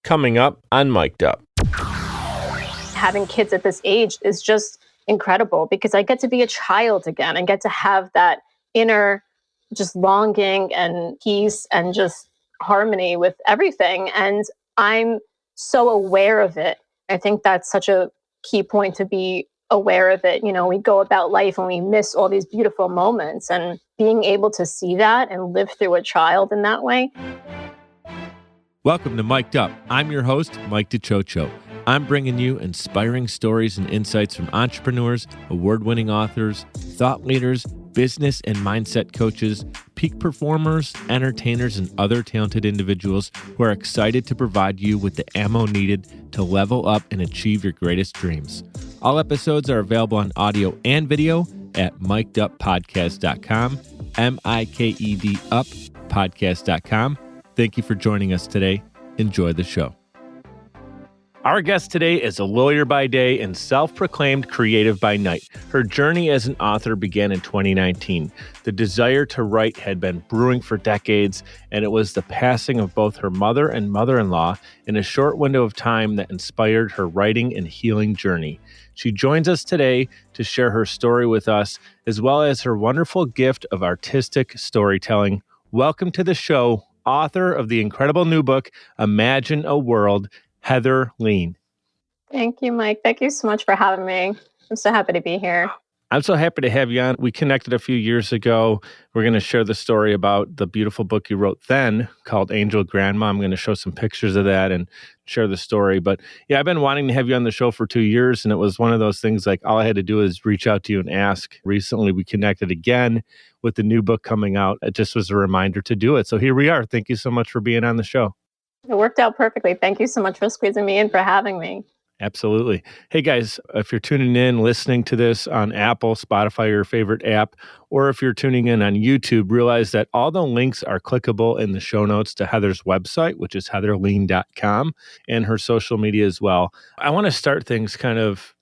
coming up on Mic'd Up. Having kids at this age is just incredible because I get to be a child again and get to have that inner just longing and peace and just harmony with everything. And I'm so aware of it. I think that's such a key point, to be aware of it. You know, we go about life and we miss all these beautiful moments, and being able to see that and live through a child in that way. Welcome to Mic'd Up. I'm your host, Mike DeChocho. I'm bringing you inspiring stories and insights from entrepreneurs, award-winning authors, thought leaders, business and mindset coaches, peak performers, entertainers, and other talented individuals who are excited to provide you with the ammo needed to level up and achieve your greatest dreams. All episodes are available on audio and video at mikeduppodcast.com, M-I-K-E-D up podcast.com. Thank you for joining us today. Enjoy the show. Our guest today is a lawyer by day and self-proclaimed creative by night. Her journey as an author began in 2019. The desire to write had been brewing for decades, and it was the passing of both her mother and mother-in-law in a short window of time that inspired her writing and healing journey. She joins us today to share her story with us, as well as her wonderful gift of artistic storytelling. Welcome to the show, author of the incredible new book, Imagine a World, Heather Lean. Thank you, Mike. Thank you so much for having me. I'm so happy to be here. I'm so happy to have you on. We connected a few years ago. We're going to share the story about the beautiful book you wrote then called Angel Grandma. I'm going to show some pictures of that and share the story. But yeah, I've been wanting to have you on the show for 2 years, and it was one of those things like all I had to do is reach out to you and ask. Recently, we connected again with the new book coming out. It just was a reminder to do it. So here we are. Thank you so much for being on the show. It worked out perfectly. Thank you so much for squeezing me in, for having me. Absolutely. Hey guys, if you're tuning in, listening to this on Apple, Spotify, your favorite app, or if you're tuning in on YouTube, realize that all the links are clickable in the show notes to Heather's website, which is heatherlean.com, and her social media as well. I want to start things kind of,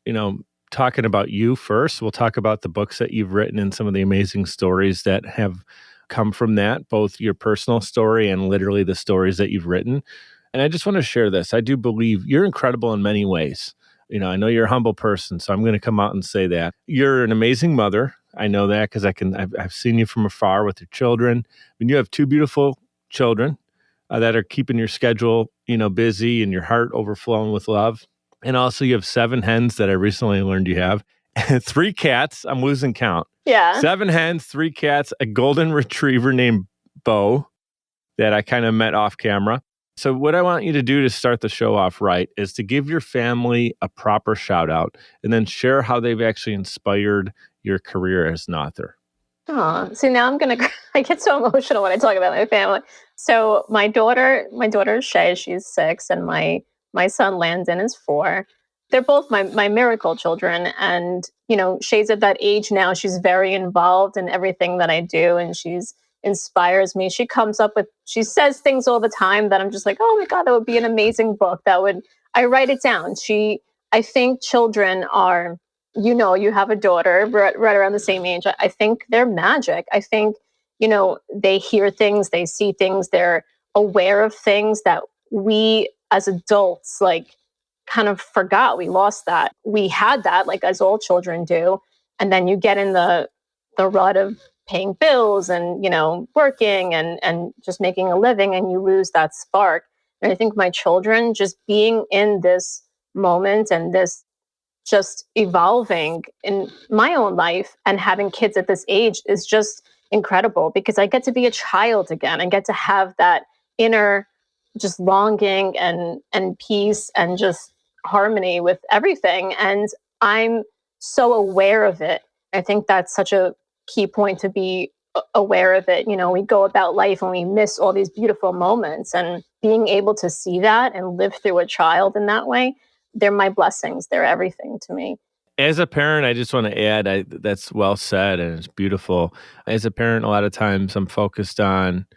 talking about you first. We'll talk about the books that you've written and some of the amazing stories that have come from that, both your personal story and literally the stories that you've written. And I just want to share this. I do believe you're incredible in many ways. I know you're a humble person, so I'm going to come out and say that. You're an amazing mother. I know that because I've seen you from afar with your children. You have two beautiful children that are keeping your schedule, busy and your heart overflowing with love. And also you have 7 hens that I recently learned you have, and 3 cats. I'm losing count. Yeah. 7 hens, 3 cats, a golden retriever named Bo that I kind of met off camera. So what I want you to do to start the show off right is to give your family a proper shout out and then share how they've actually inspired your career as an author. Oh, see, now I get so emotional when I talk about my family. So my daughter is Shay, she's 6, and my son Landon is 4. They're both my miracle children. And, Shay's at that age now. She's very involved in everything that I do, and she's inspires me. She says things all the time that I'm just like, oh my God, that would be an amazing book. I write it down. I think children are, you have a daughter right around the same age. I think they're magic. I think, they hear things, they see things, they're aware of things that we as adults, kind of forgot. We lost that. We had that, as all children do. And then you get in the rut of paying bills and, working and just making a living, and you lose that spark. And I think my children just being in this moment and this just evolving in my own life and having kids at this age is just incredible because I get to be a child again. I get to have that inner just longing and peace and just harmony with everything. And I'm so aware of it. I think that's such a key point, to be aware of it. We go about life and we miss all these beautiful moments, and being able to see that and live through a child in that way, they're my blessings. They're everything to me. As a parent, I just want to add, that's well said and it's beautiful. As a parent, a lot of times I'm focused on,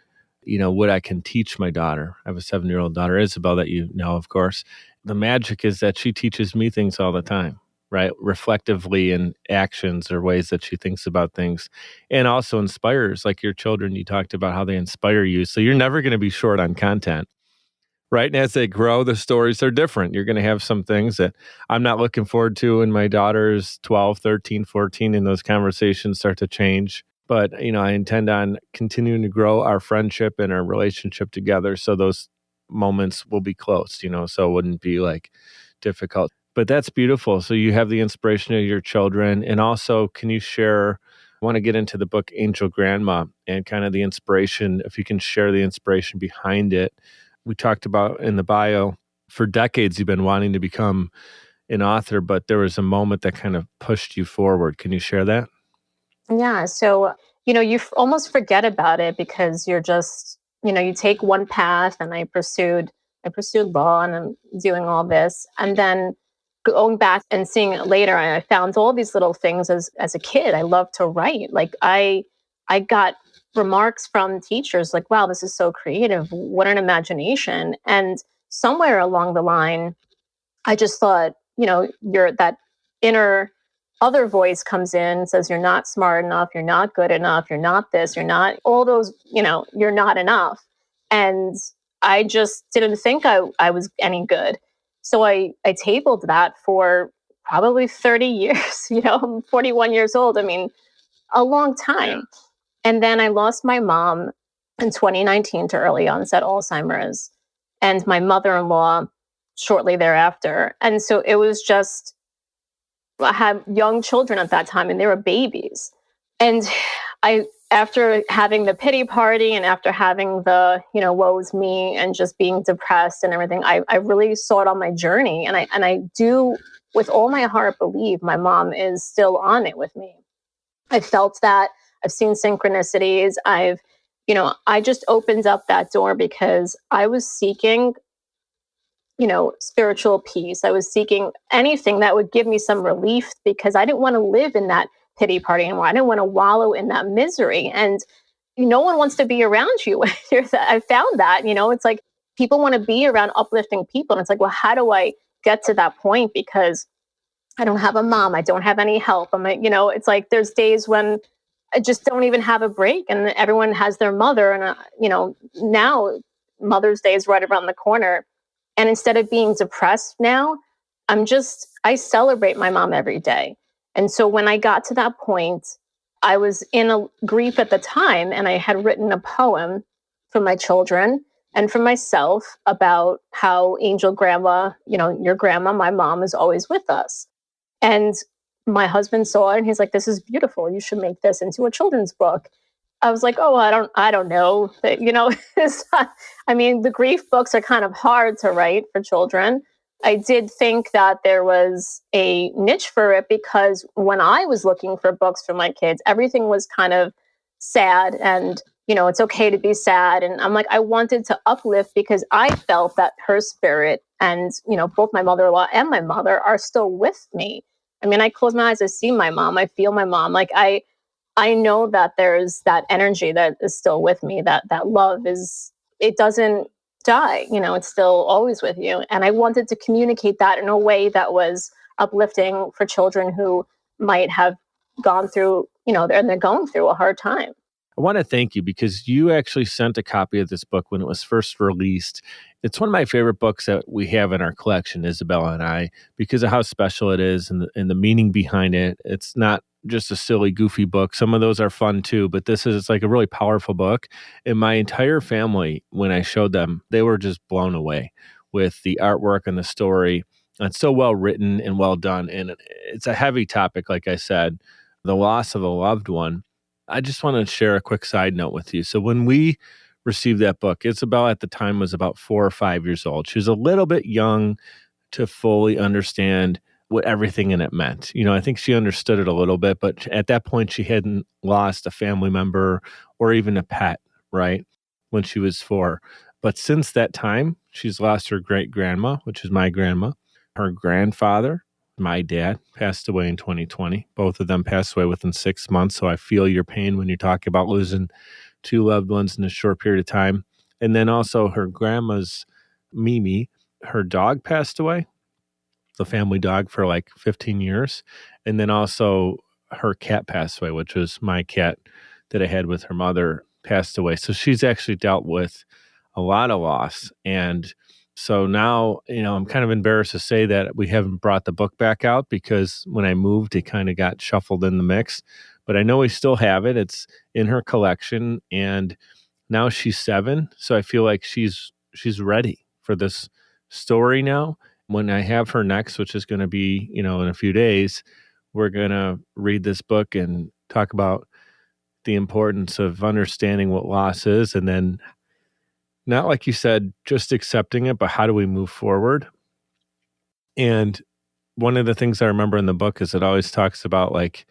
what I can teach my daughter. I have a 7-year-old daughter, Isabel, that you know, of course. The magic is that she teaches me things all the time, right? Reflectively in actions or ways that she thinks about things, and also inspires, like your children. You talked about how they inspire you. So you're never going to be short on content. Right. And as they grow, the stories are different. You're going to have some things that I'm not looking forward to when my daughter's 12, 13, 14, and those conversations start to change. But, I intend on continuing to grow our friendship and our relationship together. So those moments will be close, so it wouldn't be like difficult. But that's beautiful. So you have the inspiration of your children. And also, can you share? I want to get into the book Angel Grandma and kind of the inspiration, if you can share the inspiration behind it. We talked about in the bio, for decades, you've been wanting to become an author, but there was a moment that kind of pushed you forward. Can you share that? Yeah. So, almost forget about it because you're just, you take one path, and I pursued law, and I'm doing all this. And then going back and seeing it later, I found all these little things as a kid. I love to write. Like I got remarks from teachers like, wow, this is so creative. What an imagination. And somewhere along the line, I just thought, you're that inner other voice comes in and says, you're not smart enough, you're not good enough, you're not this, you're not all those, you're not enough. And I just didn't think I was any good. So I tabled that for probably 30 years. I'm 41 years old. I mean, a long time. And then I lost my mom in 2019 to early onset Alzheimer's, and my mother in law shortly thereafter. And so it was just, I had young children at that time, and they were babies. And after having the pity party, and after having the, woe's me, and just being depressed and everything, I really saw it on my journey. And I do, with all my heart, believe my mom is still on it with me. I felt that. I've seen synchronicities. I just opened up that door because I was seeking, spiritual peace. I was seeking anything that would give me some relief because I didn't want to live in that pity party anymore. I didn't want to wallow in that misery. And no one wants to be around you. I found that, it's like people want to be around uplifting people. And it's like, well, how do I get to that point? Because I don't have a mom. I don't have any help. It's like there's days when I just don't even have a break, and everyone has their mother. And, now Mother's Day is right around the corner. And instead of being depressed now, I celebrate my mom every day. And so when I got to that point, I was in a grief at the time, and I had written a poem for my children and for myself about how Angel Grandma, your grandma, my mom, is always with us. And my husband saw it, and he's like, this is beautiful. You should make this into a children's book. I was like, oh, I don't know. But, it's not, I mean, the grief books are kind of hard to write for children. I did think that there was a niche for it because when I was looking for books for my kids, everything was kind of sad, and, it's okay to be sad. And I'm like, I wanted to uplift because I felt that her spirit and, both my mother-in-law and my mother are still with me. I mean, I close my eyes, I see my mom, I feel my mom. Like I know that there's that energy that is still with me, that love it doesn't die, it's still always with you. And I wanted to communicate that in a way that was uplifting for children who might have gone through, and they're going through a hard time. I want to thank you because you actually sent a copy of this book when it was first released. It's one of my favorite books that we have in our collection, Isabella and I, because of how special it is and the meaning behind it. It's not just a silly, goofy book. Some of those are fun too, but it's like a really powerful book. And my entire family, when I showed them, they were just blown away with the artwork and the story. And it's so well written and well done. And it's a heavy topic, like I said, the loss of a loved one. I just want to share a quick side note with you. So when we received that book, Isabel at the time was about 4 or 5 years old. She was a little bit young to fully understand what everything in it meant. I think she understood it a little bit, but at that point she hadn't lost a family member or even a pet, right? When she was 4. But since that time, she's lost her great grandma, which is my grandma, her grandfather, my dad, passed away in 2020. Both of them passed away within 6 months. So I feel your pain when you talk about losing 2 loved ones in a short period of time. And then also her grandma's Mimi, her dog passed away, the family dog, for like 15 years. And then also her cat passed away, which was my cat that I had with her mother, passed away. So she's actually dealt with a lot of loss. And So now, I'm kind of embarrassed to say that we haven't brought the book back out because when I moved, it kind of got shuffled in the mix. But I know we still have it. It's in her collection, and now she's 7, so I feel like she's ready for this story now. When I have her next, which is going to be, in a few days, we're going to read this book and talk about the importance of understanding what loss is, and then not like you said, just accepting it, but how do we move forward? And one of the things I remember in the book is it always talks about like,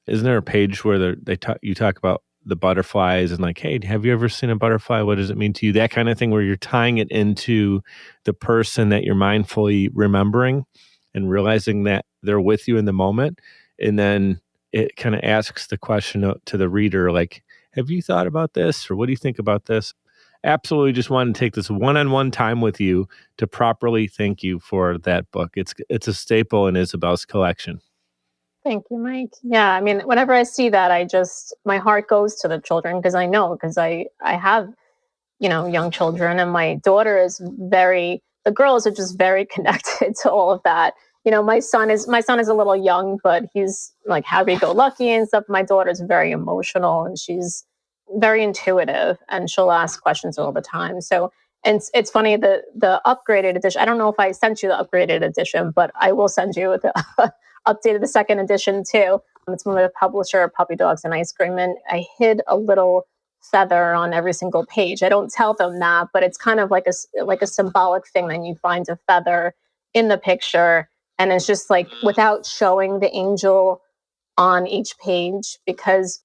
isn't there a page where you talk about the butterflies and like, hey, have you ever seen a butterfly? What does it mean to you? That kind of thing where you're tying it into the person that you're mindfully remembering and realizing that they're with you in the moment. And then it kind of asks the question to the reader, like, have you thought about this? Or what do you think about this? Absolutely just wanted to take this one-on-one time with you to properly thank you for that book. It's a staple in Isabel's collection. Thank you, Mike. Yeah, I mean, whenever I see that, my heart goes to the children because I have, young children, and my daughter is the girls are just very connected to all of that. My son is a little young, but he's like happy go lucky and stuff. My daughter's very emotional and she's very intuitive and she'll ask questions all the time. So, and it's funny, the upgraded edition. I don't know if I sent you the upgraded edition, but I will send you the updated the second edition too. It's from the publisher, Puppy Dogs and Ice Cream, and I hid a little feather on every single page. I don't tell them that, but it's kind of like a symbolic thing. Then you find a feather in the picture, and it's just like without showing the angel on each page, because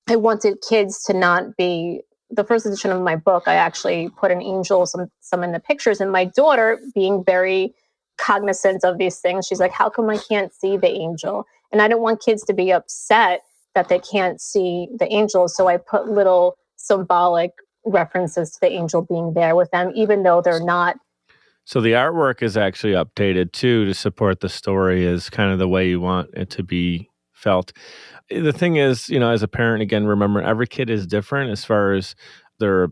I wanted kids to not be the first edition of my book. I actually put an angel, some in the pictures, and my daughter, being very cognizant of these things, she's like, how come I can't see the angel? And I don't want kids to be upset that they can't see the angel. So I put little symbolic references to the angel being there with them, even though they're not. So the artwork is actually updated too to support the story as kind of the way you want it to be felt. The thing is, as a parent, again, remember every kid is different as far as their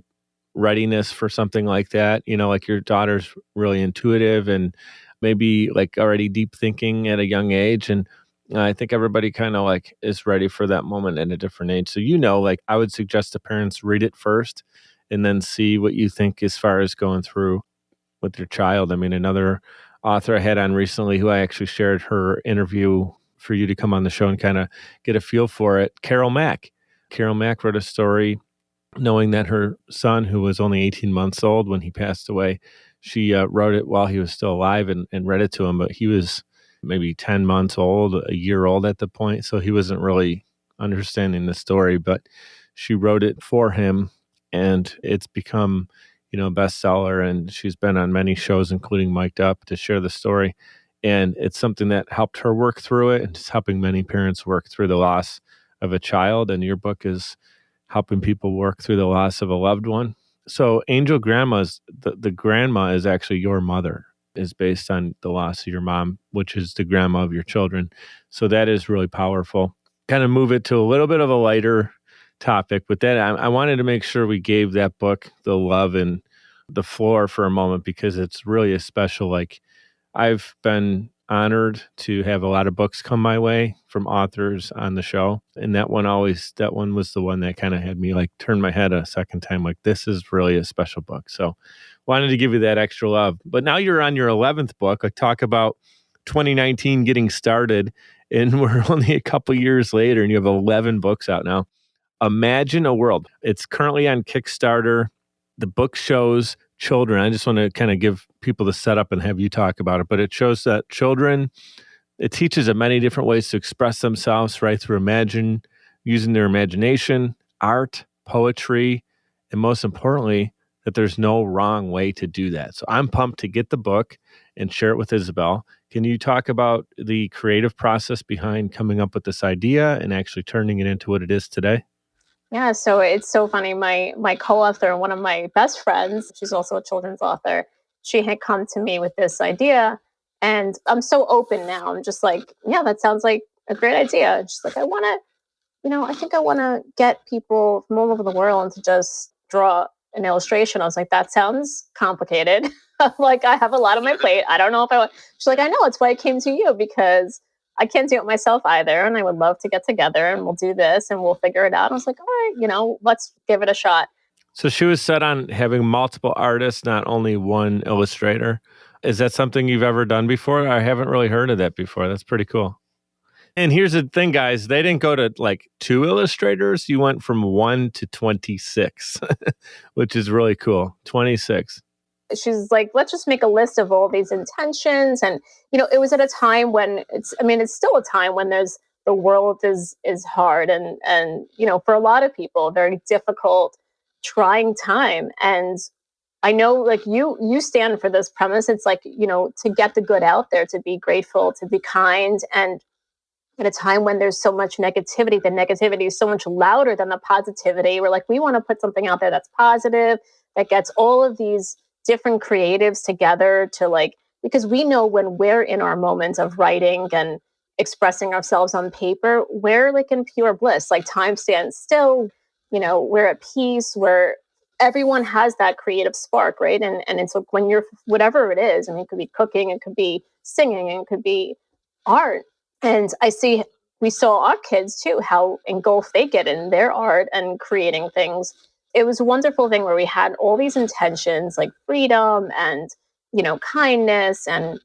readiness for something like that. Like your daughter's really intuitive and maybe like already deep thinking at a young age. And I think everybody kind of like is ready for that moment at a different age. So, like I would suggest the parents read it first and then see what you think as far as going through with your child. I mean, another author I had on recently who I actually shared her interview for you to come on the show and kind of get a feel for it, Carol Mack. Carol Mack wrote a story knowing that her son, who was only 18 months old when he passed away, she wrote it while he was still alive and read it to him, but he was maybe 10 months old, a year old at the point, so he wasn't really understanding the story, but she wrote it for him, and it's become, a bestseller, and she's been on many shows, including Mic'd Up, to share the story, and it's something that helped her work through it, and it's helping many parents work through the loss of a child, and your book is helping people work through the loss of a loved one. So Angel Grandma's, the grandma is actually your mother, is based on the loss of your mom, which is the grandma of your children. So that is really powerful. Kind of move it to a little bit of a lighter topic, but then I wanted to make sure we gave that book the love and the floor for a moment because it's really a special, like I've been honored to have a lot of books come my way from authors on the show. And that one was the one that kind of had me like turn my head a second time, like this is really a special book. So wanted to give you that extra love. But now you're on your 11th book. I talk about 2019 getting started and we're only a couple years later and you have 11 books out now. Imagine a World. It's currently on Kickstarter. The book shows children. I just want to kind of give people the setup and have you talk about it, but it shows that children, it teaches them many different ways to express themselves, right? Through using their imagination, art, poetry, and most importantly, that there's no wrong way to do that. So I'm pumped to get the book and share it with Isabel. Can you talk about the creative process behind coming up with this idea and actually turning it into what it is today? Yeah, so it's so funny. My co-author, one of my best friends, she's also a children's author. She had come to me with this idea, and I'm so open now. I'm just like, yeah, that sounds like a great idea. She's like, I think I want to get people from all over the world to just draw an illustration. I was like, that sounds complicated. Like, I have a lot on my plate. I don't know if I want. She's like, I know. It's why I came to you, because I can't do it myself either. And I would love to get together and we'll do this and we'll figure it out. I was like, all right, let's give it a shot. So she was set on having multiple artists, not only one illustrator. Is that something you've ever done before? I haven't really heard of that before. That's pretty cool. And here's the thing, guys. They didn't go to like 2 illustrators. You went from 1 to 26, which is really cool. 26. She's like, let's just make a list of all these intentions. And, it was at a time when it's still a time when the world is hard and, for a lot of people, very difficult, trying time. And I know, like, you stand for this premise. It's like, to get the good out there, to be grateful, to be kind. And at a time when there's so much negativity, the negativity is so much louder than the positivity. We're like, we want to put something out there that's positive, that gets all of these different creatives together because we know when we're in our moment of writing and expressing ourselves on paper, we're like in pure bliss, like time stands still, we're at peace, where everyone has that creative spark, right? And it's like when you're, whatever it is, it could be cooking, it could be singing, it could be art. And we saw our kids too, how engulfed they get in their art and creating things. It was a wonderful thing where we had all these intentions like freedom and, kindness and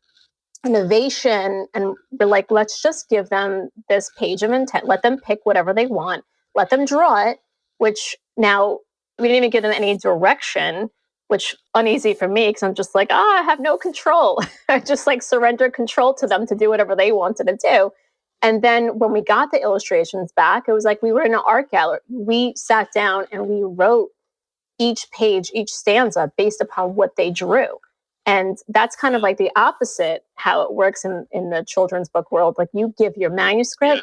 innovation. And we're like, let's just give them this page of intent. Let them pick whatever they want. Let them draw it, which now we didn't even give them any direction, which uneasy for me because I'm just like, I have no control. I just like surrendered control to them to do whatever they wanted to do. And then when we got the illustrations back, it was like we were in an art gallery. We sat down and we wrote each page, each stanza based upon what they drew. And that's kind of like the opposite how it works in the children's book world. Like you give your manuscript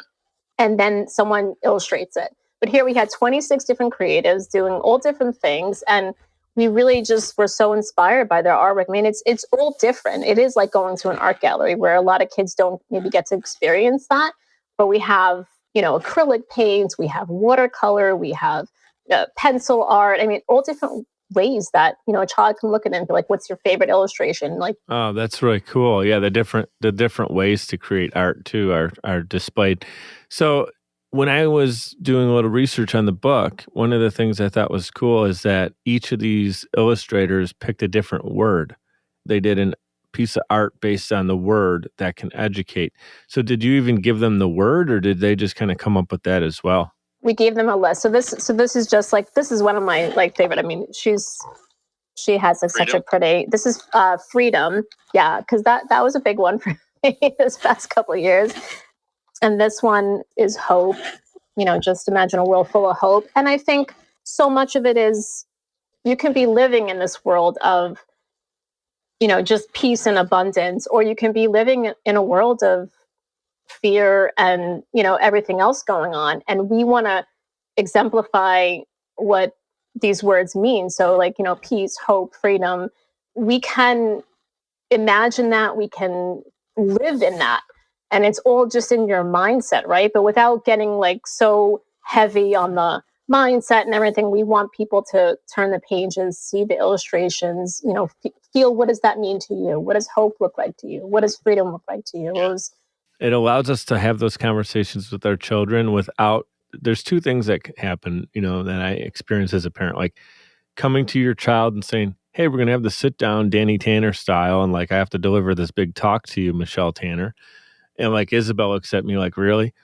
and then someone illustrates it. But here we had 26 different creatives doing all different things. And we really just were so inspired by their artwork. It's all different. It is like going to an art gallery where a lot of kids don't maybe get to experience that. But we have, acrylic paints, we have watercolor, we have pencil art. All different ways that, a child can look at it and be like, what's your favorite illustration? Like, oh, that's really cool. Yeah, the different ways to create art too are displayed. So when I was doing a little research on the book, one of the things I thought was cool is that each of these illustrators picked a different word. They did a piece of art based on the word that can educate. So did you even give them the word, or did they just kind of come up with that as well? We gave them a list. So this is just like, this is one of my favorite. She has such a pretty, this is freedom. Yeah. Cause that was a big one for me this past couple of years. And this one is hope, just imagine a world full of hope. And I think so much of it is you can be living in this world of, just peace and abundance, or you can be living in a world of fear and, everything else going on. And we want to exemplify what these words mean. So like, peace, hope, freedom, we can imagine that, we can live in that. And it's all just in your mindset, right? But without getting like so heavy on the mindset and everything, we want people to turn the pages, see the illustrations, feel, what does that mean to you? What does hope look like to you? What does freedom look like to you? It allows us to have those conversations with our children without, there's 2 things that can happen, that I experience as a parent, like coming to your child and saying, hey, we're going to have the sit down Danny Tanner style. And like, I have to deliver this big talk to you, Michelle Tanner. And like Isabel looks at me like, really?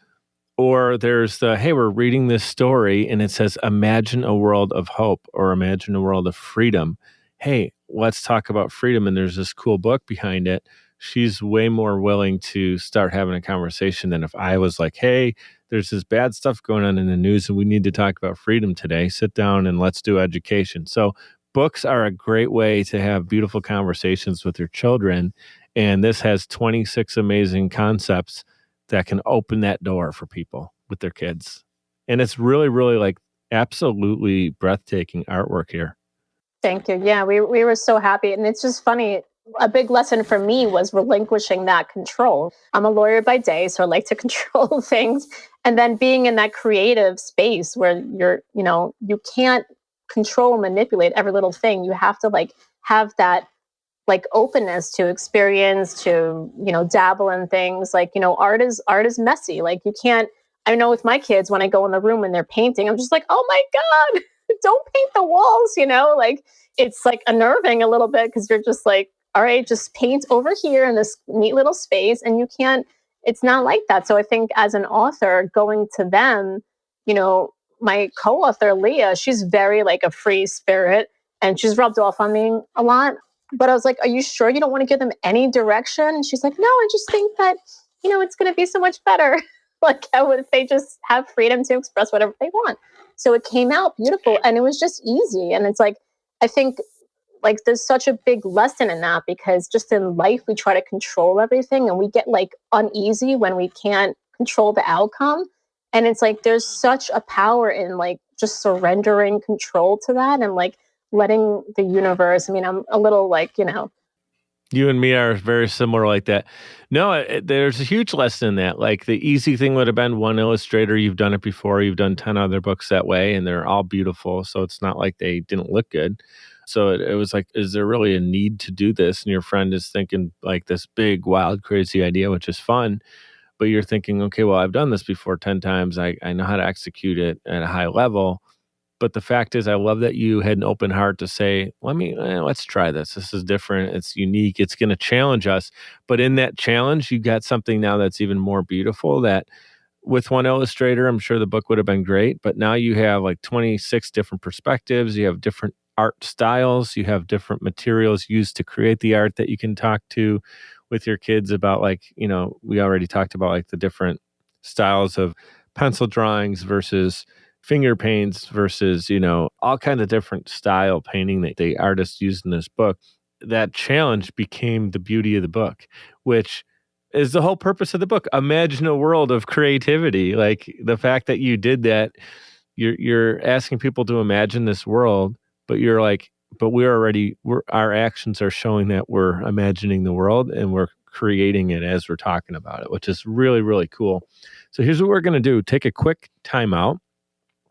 Or there's the, hey, we're reading this story and it says, imagine a world of hope or imagine a world of freedom. Hey, let's talk about freedom. And there's this cool book behind it. She's way more willing to start having a conversation than if I was like, hey, there's this bad stuff going on in the news and we need to talk about freedom today. Sit down and let's do education. So books are a great way to have beautiful conversations with your children. And this has 26 amazing concepts that can open that door for people with their kids. And it's really, really like absolutely breathtaking artwork here. Thank you. Yeah, we were so happy. And it's just funny. A big lesson for me was relinquishing that control. I'm a lawyer by day, so I like to control things. And then being in that creative space where you can't control and manipulate every little thing. You have to like have that like openness to experience, to, dabble in things. Like, art is messy. Like you can't, I know with my kids, when I go in the room and they're painting, I'm just like, oh my God, don't paint the walls, like it's like unnerving a little bit because you're just like, all right, just paint over here in this neat little space. And you can't, it's not like that. So I think as an author, going to them, my co-author, Leah, she's very like a free spirit and she's rubbed off on me a lot. But I was like, are you sure you don't want to give them any direction? And she's like, no, I just think that, it's going to be so much better. Like if they just have freedom to express whatever they want. So it came out beautiful and it was just easy. And it's like, I think like there's such a big lesson in that because just in life, we try to control everything and we get like uneasy when we can't control the outcome. And it's like, there's such a power in like just surrendering control to that and like letting the universe, I'm a little like, You and me are very similar like that. No, there's a huge lesson in that. Like the easy thing would have been one illustrator. You've done it before. You've done 10 other books that way, and they're all beautiful. So it's not like they didn't look good. So it was like, is there really a need to do this? And your friend is thinking like this big, wild, crazy idea, which is fun. But you're thinking, okay, well, I've done this before 10 times. I know how to execute it at a high level. But the fact is, I love that you had an open heart to say, let's try this. This is different. It's unique. It's going to challenge us. But in that challenge, you got something now that's even more beautiful that with one illustrator, I'm sure the book would have been great. But now you have like 26 different perspectives. You have different art styles. You have different materials used to create the art that you can talk to with your kids about like, we already talked about like the different styles of pencil drawings versus finger paints versus, all kinds of different style painting that the artists used in this book. That challenge became the beauty of the book, which is the whole purpose of the book. Imagine a world of creativity. Like the fact that you did that, you're asking people to imagine this world, but you're like, but our actions are showing that we're imagining the world and we're creating it as we're talking about it, which is really, really cool. So here's what we're going to do. Take a quick timeout.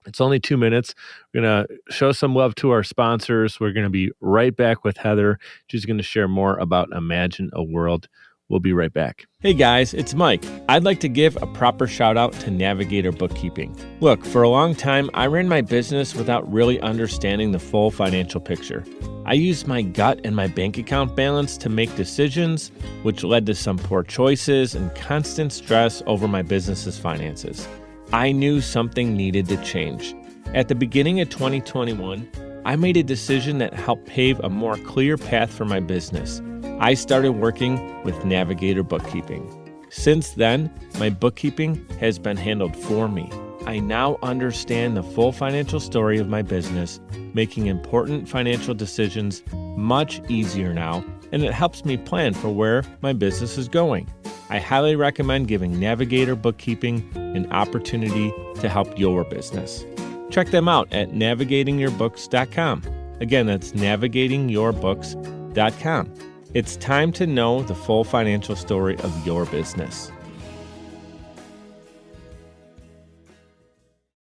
It's only 2 minutes. We're going to show some love to our sponsors. We're going to be right back with Heather. She's going to share more about Imagine a World. We'll be right back. Hey guys, it's Mike. I'd like to give a proper shout out to Navigator Bookkeeping. Look, for a long time, I ran my business without really understanding the full financial picture. I used my gut and my bank account balance to make decisions, which led to some poor choices and constant stress over my business's finances. I knew something needed to change. At the beginning of 2021, I made a decision that helped pave a more clear path for my business. I started working with Navigator Bookkeeping. Since then, my bookkeeping has been handled for me. I now understand the full financial story of my business, making important financial decisions much easier now, and it helps me plan for where my business is going. I highly recommend giving Navigator Bookkeeping an opportunity to help your business. Check them out at navigatingyourbooks.com. Again, that's navigatingyourbooks.com. It's time to know the full financial story of your business.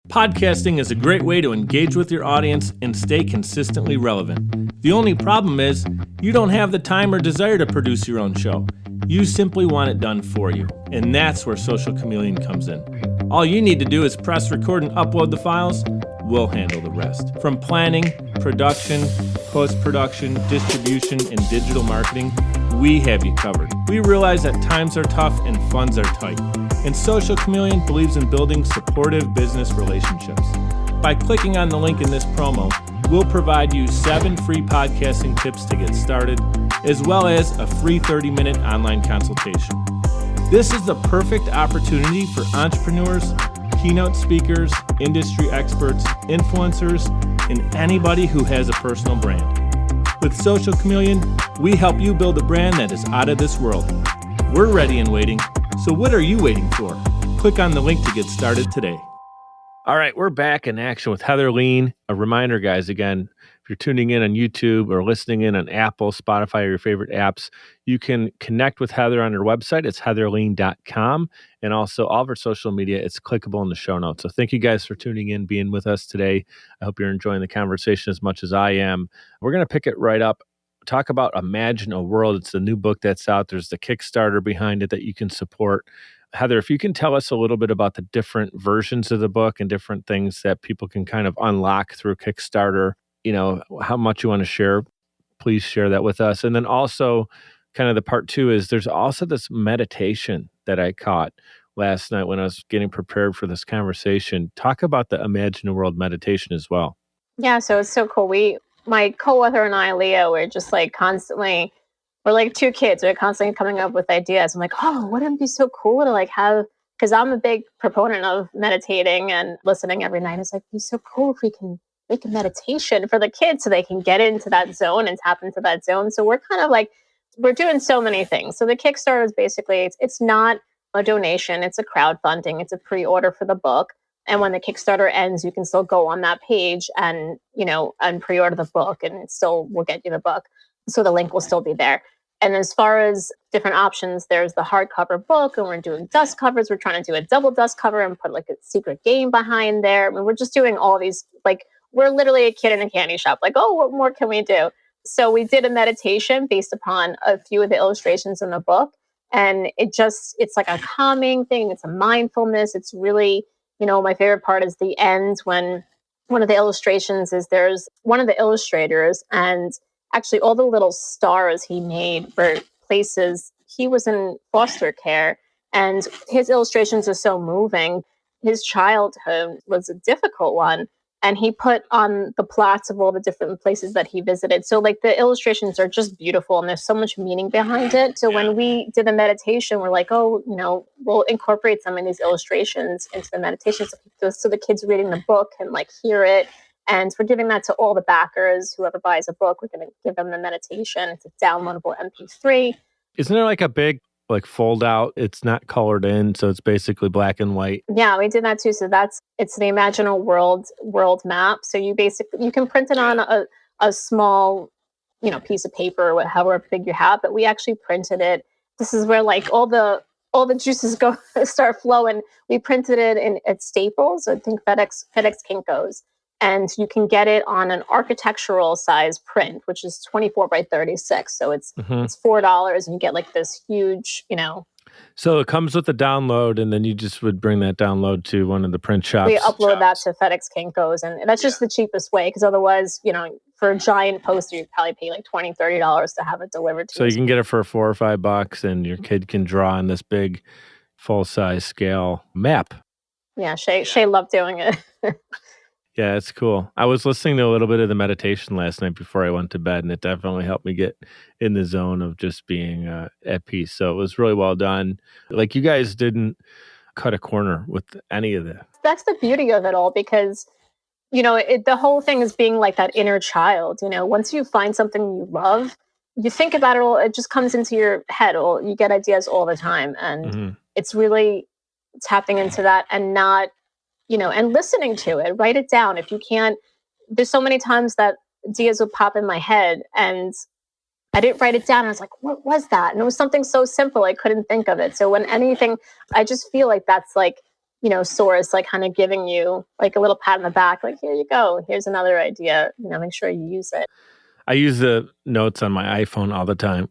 Podcasting is a great way to engage with your audience and stay consistently relevant. The only problem is you don't have the time or desire to produce your own show. You simply want it done for you, and that's where Social Chameleon comes in. All you need to do is press record and upload the files. We'll handle the rest. From planning, production, post-production, distribution, and digital marketing, we have you covered. We realize that times are tough and funds are tight, and Social Chameleon believes in building supportive business relationships. By clicking on the link in this promo, we'll provide you 7 free podcasting tips to get started, as well as a free 30-minute online consultation. This is the perfect opportunity for entrepreneurs, keynote speakers, industry experts, influencers, and anybody who has a personal brand. With Social Chameleon, we help you build a brand that is out of this world. We're ready and waiting, so what are you waiting for? Click on the link to get started today. All right, we're back in action with Heather Lean. A reminder, guys, again, if you're tuning in on YouTube or listening in on Apple, Spotify, or your favorite apps, you can connect with Heather on her website. It's heatherlean.com. And also all of our social media, it's clickable in the show notes. So thank you guys for tuning in, being with us today. I hope you're enjoying the conversation as much as I am. We're going to pick it right up. Talk about Imagine a World. It's the new book that's out. There's the Kickstarter behind it that you can support. Heather, if you can tell us a little bit about the different versions of the book and different things that people can kind of unlock through Kickstarter, how much you want to share, please share that with us. And then also kind of the part two is there's also this meditation that I caught last night when I was getting prepared for this conversation. Talk about the Imagine a World meditation as well. Yeah, so it's so cool. My co-author and I, Leah, we're just like constantly, we're like two kids. We're constantly coming up with ideas. I'm like, oh, wouldn't it be so cool to like have, because I'm a big proponent of meditating and listening every night. It's like, it'd be so cool if we can make a meditation for the kids so they can get into that zone and tap into that zone. So we're kind of like, we're doing so many things. So the Kickstarter is basically, it's not a donation. It's a crowdfunding. It's a pre-order for the book. And when the Kickstarter ends, you can still go on that page and, and pre-order the book, and it still will get you the book. So the link will still be there. And as far as different options, there's the hardcover book, and we're doing dust covers. We're trying to do a double dust cover and put like a secret game behind there. I mean, we're just doing all these, like, we're literally a kid in a candy shop. Like, oh, what more can we do? So we did a meditation based upon a few of the illustrations in the book. And it's like a calming thing. It's a mindfulness. It's really, my favorite part is the end when one of the illustrations is there's one of the illustrators, and actually all the little stars he made were places he was in foster care, and his illustrations are so moving. His childhood was a difficult one, and he put on the plots of all the different places that he visited. So like the illustrations are just beautiful, and there's so much meaning behind it. So when we did the meditation, we're like, oh, we'll incorporate some of these illustrations into the meditation. So the kids reading the book can like hear it. And we're giving that to all the backers. Whoever buys a book, we're going to give them the meditation. It's a downloadable MP3. Isn't there like a big fold out? It's not colored in, so it's basically black and white. Yeah, we did that too. So it's the Imagine a World map. So you can print it on a small, piece of paper or however big you have. But we actually printed it. This is where like all the juices start flowing. We printed it at Staples. I think FedEx Kinko's. And you can get it on an architectural size print, which is 24 by 36. So it's $4, and you get like this huge, So it comes with a download, and then you just would bring that download to one of the print shops. We upload that to FedEx Kinko's, and that's just the cheapest way, because otherwise, for a giant poster, you'd probably pay like $20, $30 to have it delivered to you. So you can get it for $4 or $5, and your kid can draw on this big full-size scale map. Yeah, Shay loved doing it. Yeah, it's cool. I was listening to a little bit of the meditation last night before I went to bed, and it definitely helped me get in the zone of just being at peace. So it was really well done. Like, you guys didn't cut a corner with any of that. That's the beauty of it all, because, the whole thing is being like that inner child. Once you find something you love, you think about it all, it just comes into your head. You get ideas all the time. And it's really tapping into that and not, and listening to it. Write it down. If you can't, there's so many times that ideas would pop in my head and I didn't write it down. I was like, what was that? And it was something so simple, I couldn't think of it. So when anything, I just feel like that's like, Source, like kind of giving you like a little pat on the back, like, here you go. Here's another idea, make sure you use it. I use the notes on my iPhone all the time.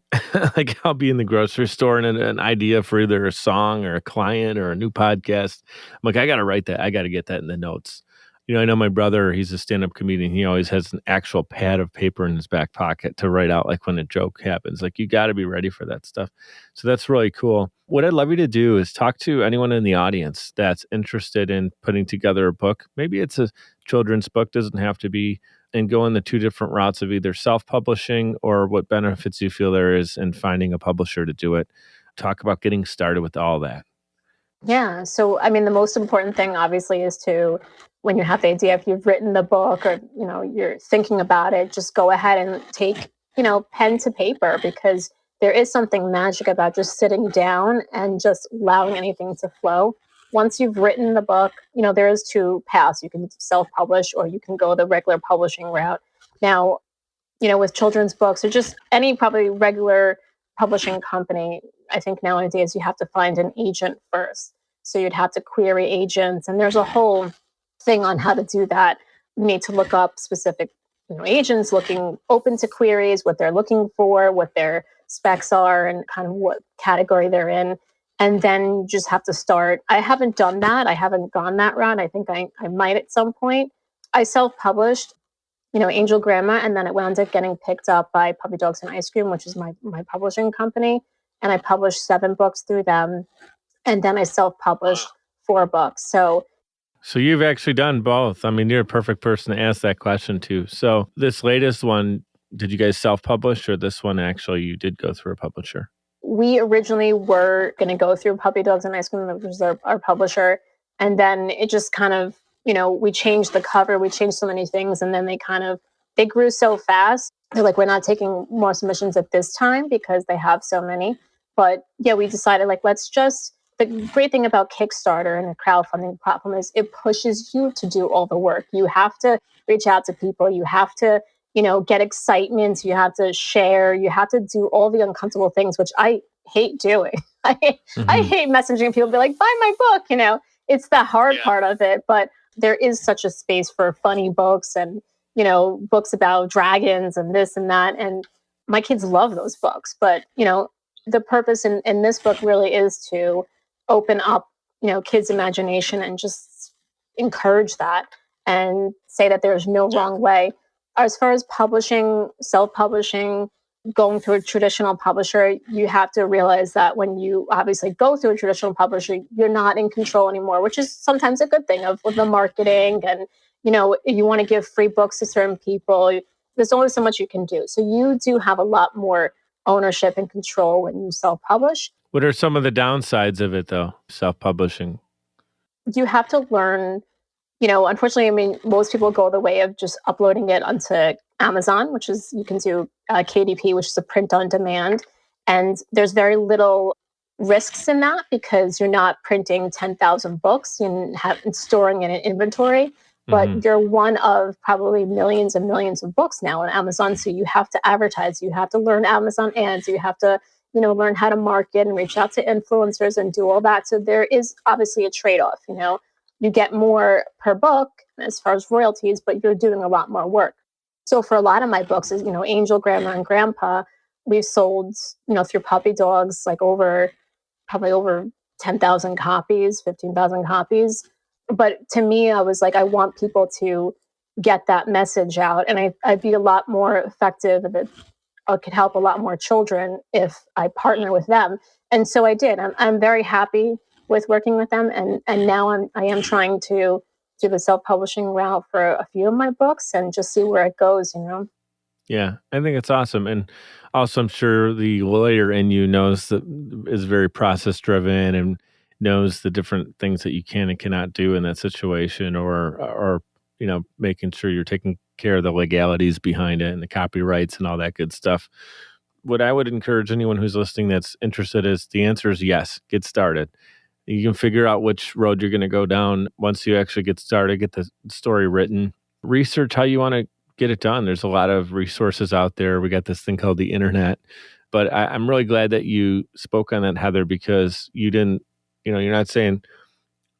Like, I'll be in the grocery store and an idea for either a song or a client or a new podcast. I'm like, I got to write that. I got to get that in the notes. I know my brother, he's a stand-up comedian. He always has an actual pad of paper in his back pocket to write out, like when a joke happens. Like, you got to be ready for that stuff. So that's really cool. What I'd love you to do is talk to anyone in the audience that's interested in putting together a book. Maybe it's a children's book, doesn't have to be, and go in the two different routes of either self-publishing or what benefits you feel there is in finding a publisher to do it. Talk about getting started with all that. Yeah. So, the most important thing obviously is to, when you have the idea, if you've written the book or, you're thinking about it, just go ahead and take, pen to paper, because there is something magic about just sitting down and just allowing anything to flow. Once you've written the book, there is two paths. You can self-publish or you can go the regular publishing route. Now, with children's books or just any probably regular publishing company, I think nowadays you have to find an agent first. So you'd have to query agents, and there's a whole thing on how to do that. You need to look up specific agents looking open to queries, what they're looking for, what their specs are, and kind of what category they're in. And then you just have to start. I haven't done that. I haven't gone that route. I think I might at some point. I self-published Angel Grandma, and then it wound up getting picked up by Puppy Dogs and Ice Cream, which is my publishing company. And I published 7 books through them. And then I self-published 4 books. So you've actually done both. I mean, you're a perfect person to ask that question to. So this latest one, did you guys self-publish, or this one actually you did go through a publisher? We originally were going to go through Puppy Dogs and Ice Cream, which was our publisher. And then it just kind of, we changed the cover, we changed so many things. And then they grew so fast. They're like, we're not taking more submissions at this time because they have so many. But yeah, we decided the great thing about Kickstarter and the crowdfunding platform is it pushes you to do all the work. You have to reach out to people. You have to, get excitement. You have to share. You have to do all the uncomfortable things, which I hate doing. I hate messaging people, be like, buy my book. It's the hard part of it. But there is such a space for funny books and, books about dragons and this and that. And my kids love those books. But, the purpose in this book really is to open up, kids' imagination and just encourage that and say that there's no wrong way. As far as publishing, self-publishing, going through a traditional publisher, you have to realize that when you obviously go through a traditional publisher, you're not in control anymore, which is sometimes a good thing of the marketing. And, you want to give free books to certain people. There's only so much you can do. So you do have a lot more ownership and control when you self-publish. What are some of the downsides of it, though, self-publishing? You have to learn, unfortunately, most people go the way of just uploading it onto Amazon, which is, you can do KDP, which is a print on demand. And there's very little risks in that because you're not printing 10,000 books and storing in an inventory. But you're one of probably millions and millions of books now on Amazon. So you have to advertise. You have to learn Amazon ads. You have to, learn how to market and reach out to influencers and do all that. So there is obviously a trade-off. You get more per book as far as royalties, but you're doing a lot more work. So for a lot of my books, Angel, Grandma, and Grandpa, we've sold, through Puppy Dogs, probably over 10,000 copies, 15,000 copies. But to me, I was like, I want people to get that message out. And I'd be a lot more effective if I could help a lot more children if I partner with them. And so I did. I'm very happy with working with them. And now I am trying to do the self-publishing route for a few of my books and just see where it goes, Yeah, I think it's awesome. And also, I'm sure the lawyer in you knows that is very process driven and knows the different things that you can and cannot do in that situation, or making sure you're taking care of the legalities behind it and the copyrights and all that good stuff. What I would encourage anyone who's listening that's interested is the answer is yes, get started. You can figure out which road you're going to go down once you actually get started, get the story written, research how you want to get it done. There's a lot of resources out there. We got this thing called the internet. But I'm really glad that you spoke on that, Heather, because you didn't, you're not saying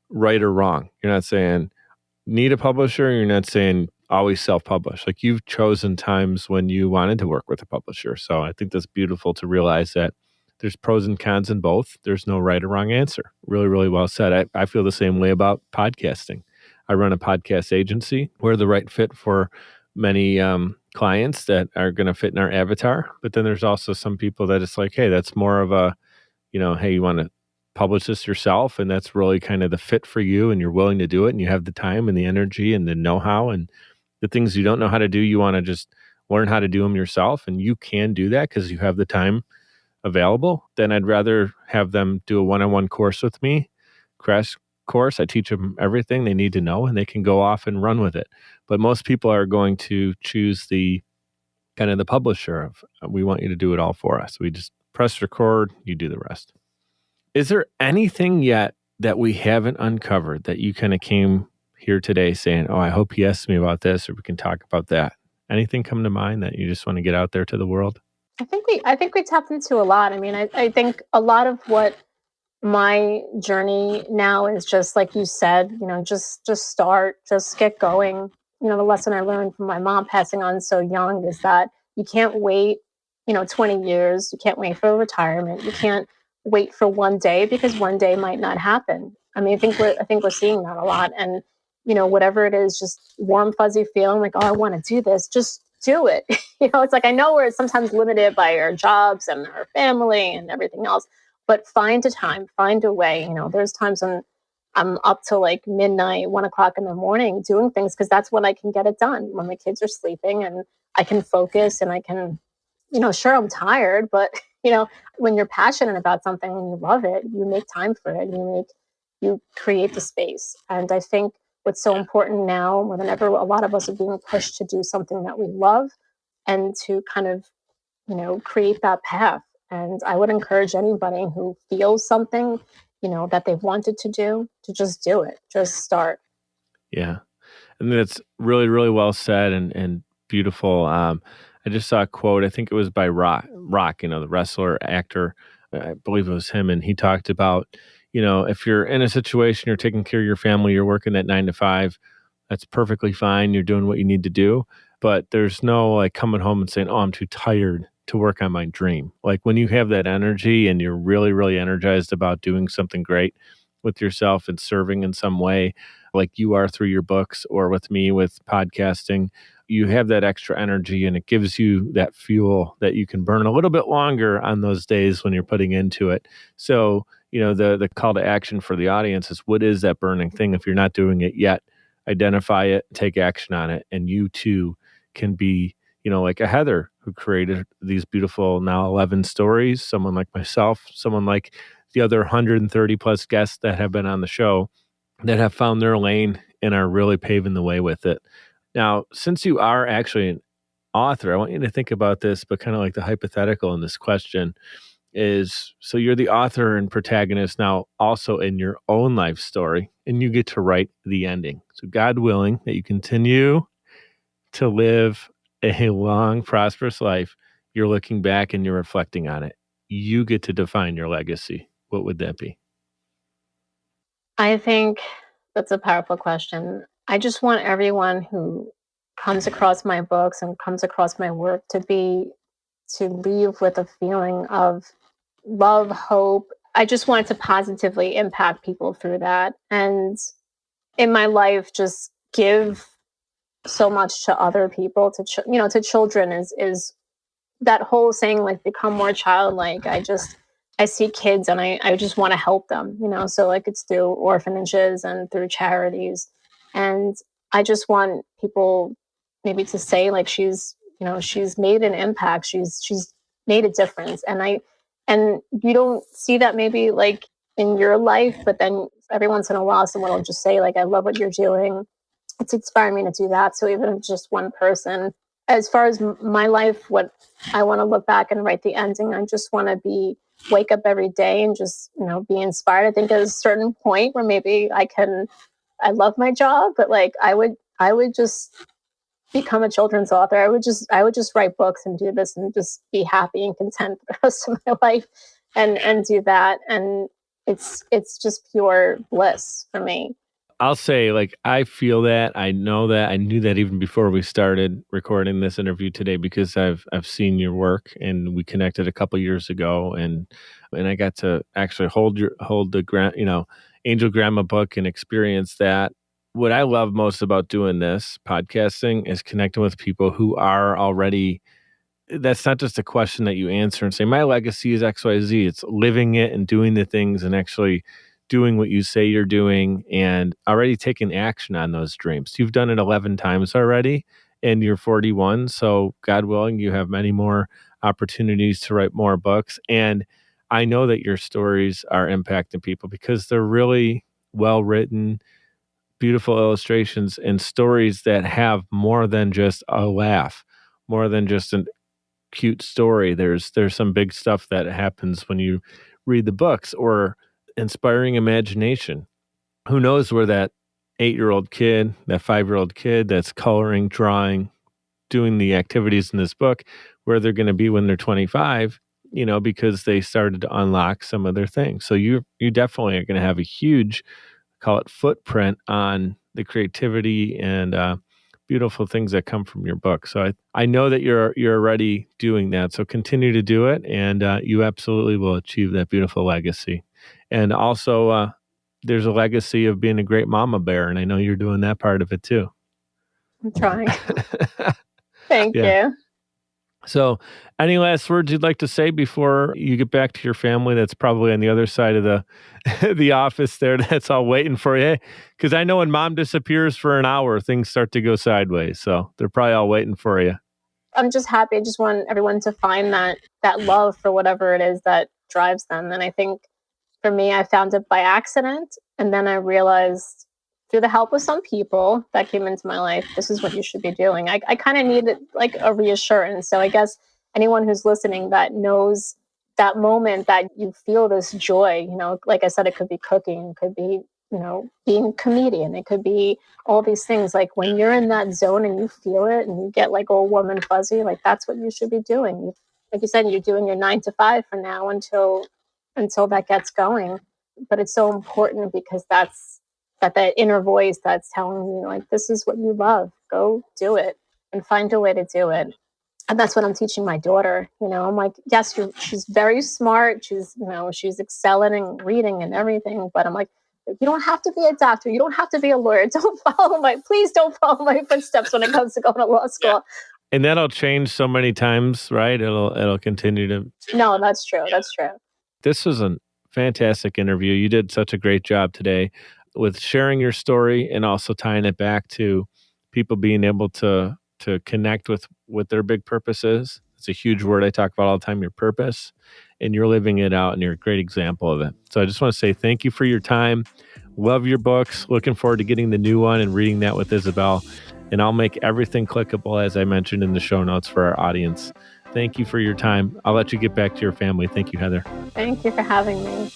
right or wrong. You're not saying need a publisher. You're not saying always self-publish. Like, you've chosen times when you wanted to work with a publisher. So I think that's beautiful to realize that there's pros and cons in both. There's no right or wrong answer. Really, really well said. I feel the same way about podcasting. I run a podcast agency. We're the right fit for many clients that are going to fit in our avatar. But then there's also some people that it's like, hey, that's more of a, hey, you want to publish this yourself, and that's really kind of the fit for you, and you're willing to do it, and you have the time and the energy and the know-how, and the things you don't know how to do, you want to just learn how to do them yourself, and you can do that because you have the time available. Then I'd rather have them do a one-on-one course with me, crash course. I teach them everything they need to know, and they can go off and run with it. But most people are going to choose the kind of the publisher of, we want you to do it all for us. We just press record, you do the rest. Is there anything yet that we haven't uncovered that you kind of came here today saying, oh, I hope he asks me about this, or we can talk about that? Anything come to mind that you just want to get out there to the world? I think we tapped into a lot. I mean, I think a lot of what my journey now is just like you said, just start, just get going. The lesson I learned from my mom passing on so young is that you can't wait, 20 years. You can't wait for retirement. You can't wait for one day because one day might not happen. I mean, I think we're seeing that a lot. And whatever it is, just warm fuzzy feeling like, oh, I want to do this. Just do it. It's like I know we're sometimes limited by our jobs and our family and everything else, but find a time, find a way. There's times when I'm up till like midnight, 1 o'clock in the morning doing things because that's when I can get it done when the kids are sleeping and I can focus and I can, sure, I'm tired, but you know, when you're passionate about something and you love it, you make time for it. You create the space. And I think what's so important now more than ever, a lot of us are being pushed to do something that we love and to kind of create that path. And I would encourage anybody who feels something, that they've wanted to do, to just do it, just start. Yeah. And that's really, really well said and beautiful. I just saw a quote. I think it was by Rock, the wrestler, actor. I believe it was him. And he talked about, if you're in a situation, you're taking care of your family, you're working that 9 to 5, that's perfectly fine. You're doing what you need to do. But there's no like coming home and saying, oh, I'm too tired to work on my dream. Like when you have that energy and you're really, really energized about doing something great with yourself and serving in some way, like you are through your books or with me with podcasting, you have that extra energy and it gives you that fuel that you can burn a little bit longer on those days when you're putting into it. So, the call to action for the audience is, what is that burning thing? If you're not doing it yet, identify it, take action on it, and you too can be, like a Heather who created these beautiful now 11 stories, someone like myself, someone like the other 130 plus guests that have been on the show that have found their lane and are really paving the way with it. Now, since you are actually an author, I want you to think about this, but kind of like the hypothetical in this question is, so you're the author and protagonist now also in your own life story, and you get to write the ending. So God willing that you continue to live a long, prosperous life, you're looking back and you're reflecting on it. You get to define your legacy. What would that be? I think that's a powerful question. I just want everyone who comes across my books and comes across my work to leave with a feeling of love, hope. I just want to positively impact people through that. And in my life, just give so much to other people, to children is that whole saying, like, become more childlike. I see kids and I just want to help them, so like it's through orphanages and through charities. And I just want people maybe to say, like, she's made an impact, she's made a difference. And you don't see that maybe like in your life, but then every once in a while someone will just say, like, I love what you're doing. It's inspiring me to do that. So even if it's just one person, as far as my life, what I want to look back and write the ending, I just want to wake up every day and just, be inspired. I think at a certain point where maybe I love my job, but like I would just become a children's author. I would just write books and do this and just be happy and content for the rest of my life and do that. And it's just pure bliss for me. I'll say, like, I feel that. I know that. I knew that even before we started recording this interview today because I've seen your work and we connected a couple years ago and I got to actually hold the Angel Grandma book and experience that. What I love most about doing this podcasting is connecting with people who are already, that's not just a question that you answer and say, my legacy is XYZ. It's living it and doing the things and actually doing what you say you're doing and already taking action on those dreams. You've done it 11 times already and you're 41. So God willing, you have many more opportunities to write more books. And I know that your stories are impacting people because they're really well written, beautiful illustrations and stories that have more than just a laugh, more than just a cute story. There's some big stuff that happens when you read the books or inspiring imagination. Who knows where that 8-year-old kid, that 5-year-old kid that's coloring, drawing, doing the activities in this book, where they're going to be when they're 25, because they started to unlock some of their things. So you definitely are going to have a huge, call it, footprint on the creativity and beautiful things that come from your book. So I know that you're already doing that. So continue to do it, and you absolutely will achieve that beautiful legacy. And also, there's a legacy of being a great mama bear, and I know you're doing that part of it too. I'm trying. Thank you. So, any last words you'd like to say before you get back to your family that's probably on the other side of the office there, that's all waiting for you? Because I know when mom disappears for an hour, things start to go sideways. So they're probably all waiting for you. I'm just happy. I just want everyone to find that love for whatever it is that drives them. And I think for me, I found it by accident. And then I realized through the help of some people that came into my life, this is what you should be doing. I kind of needed like a reassurance. So I guess anyone who's listening that knows that moment that you feel this joy, like I said, it could be cooking, it could be, being a comedian, it could be all these things. Like when you're in that zone and you feel it and you get like all warm and fuzzy, like that's what you should be doing. Like you said, you're doing your 9 to 5 for now until that gets going. But it's so important because that's that inner voice that's telling you, like, this is what you love. Go do it and find a way to do it. And that's what I'm teaching my daughter. I'm like, yes, she's very smart. She's excelling and reading and everything. But I'm like, you don't have to be a doctor. You don't have to be a lawyer. Please don't follow my footsteps when it comes to going to law school. Yeah. And that'll change so many times, right? It'll continue to. No, that's true. That's true. This was a fantastic interview. You did such a great job today with sharing your story and also tying it back to people being able to connect with what their big purpose is. It's a huge word I talk about all the time, your purpose, and you're living it out, and you're a great example of it. So I just want to say thank you for your time. Love your books. Looking forward to getting the new one and reading that with Isabel. And I'll make everything clickable, as I mentioned in the show notes for our audience. Thank you for your time. I'll let you get back to your family. Thank you, Heather. Thank you for having me.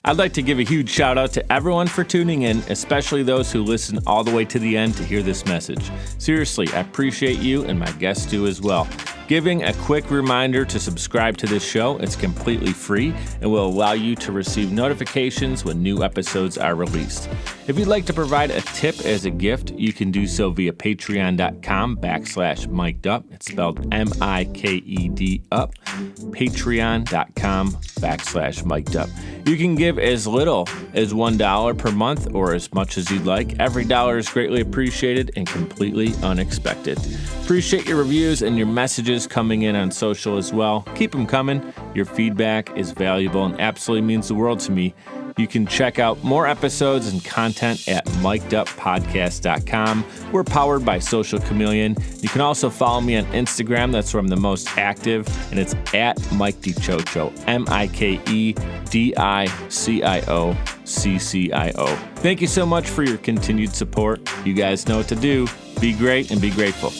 I'd like to give a huge shout out to everyone for tuning in, especially those who listen all the way to the end to hear this message. Seriously, I appreciate you, and my guests do as well. Giving a quick reminder to subscribe to this show. It's completely free and will allow you to receive notifications when new episodes are released. If you'd like to provide a tip as a gift, you can do so via patreon.com/mikedup. It's spelled MIKED up. Patreon.com/mikedup. You can give as little as $1 per month or as much as you'd like. Every dollar is greatly appreciated and completely unexpected. Appreciate your reviews and your messages coming in on social as well. Keep them coming. Your feedback is valuable and absolutely means the world to me. You can check out more episodes and content at mikeduppodcast.com. We're powered by Social Chameleon. You can also follow me on Instagram. That's where I'm the most active, and it's at Mike DiCioccio, MIKEDICIOCCIO. Thank you so much for your continued support. You guys know what to do. Be great and be grateful.